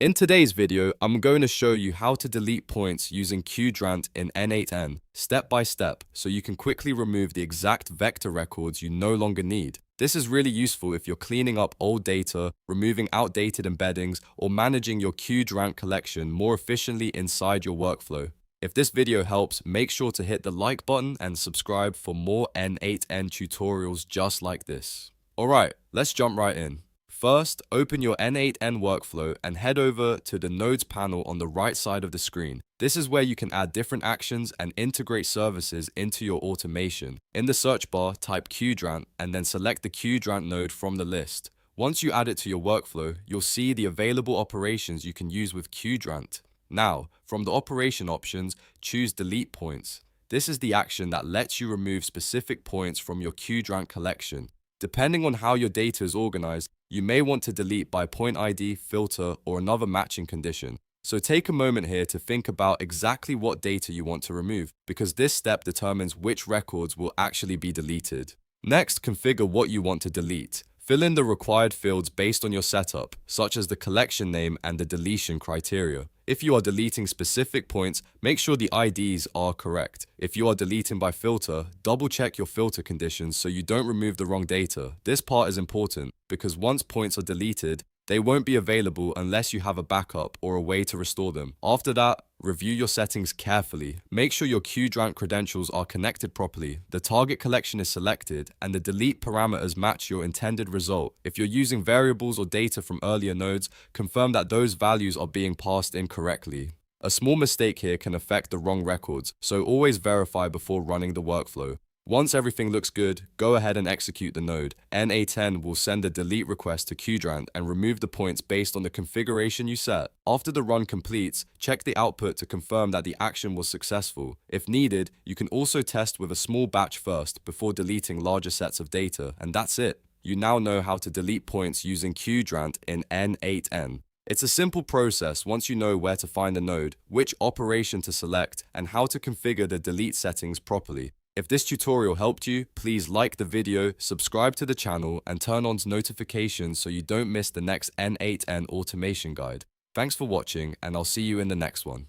In today's video, I'm going to show you how to delete points using Qdrant in N8n, step by step, so you can quickly remove the exact vector records you no longer need. This is really useful if you're cleaning up old data, removing outdated embeddings, or managing your Qdrant collection more efficiently inside your workflow. If this video helps, make sure to hit the like button and subscribe for more N8n tutorials just like this. Alright, let's jump right in. First, open your N8n workflow and head over to the Nodes panel on the right side of the screen. This is where you can add different actions and integrate services into your automation. In the search bar, type Qdrant and then select the Qdrant node from the list. Once you add it to your workflow, you'll see the available operations you can use with Qdrant. Now, from the operation options, choose Delete Points. This is the action that lets you remove specific points from your Qdrant collection. Depending on how your data is organized, you may want to delete by point ID, filter, or another matching condition. So take a moment here to think about exactly what data you want to remove, because this step determines which records will actually be deleted. Next, configure what you want to delete. Fill in the required fields based on your setup, such as the collection name and the deletion criteria. If you are deleting specific points, make sure the IDs are correct. If you are deleting by filter, double check your filter conditions so you don't remove the wrong data. This part is important because once points are deleted, they won't be available unless you have a backup or a way to restore them. After that, review your settings carefully. Make sure your Qdrant credentials are connected properly, the target collection is selected, and the delete parameters match your intended result. If you're using variables or data from earlier nodes, confirm that those values are being passed in correctly. A small mistake here can affect the wrong records, so always verify before running the workflow. Once everything looks good, go ahead and execute the node. N8n will send a delete request to Qdrant and remove the points based on the configuration you set. After the run completes, check the output to confirm that the action was successful. If needed, you can also test with a small batch first before deleting larger sets of data, and that's it. You now know how to delete points using Qdrant in N8n. It's a simple process once you know where to find a node, which operation to select, and how to configure the delete settings properly. If this tutorial helped you, please like the video, subscribe to the channel, and turn on notifications so you don't miss the next N8n automation guide. Thanks for watching, and I'll see you in the next one.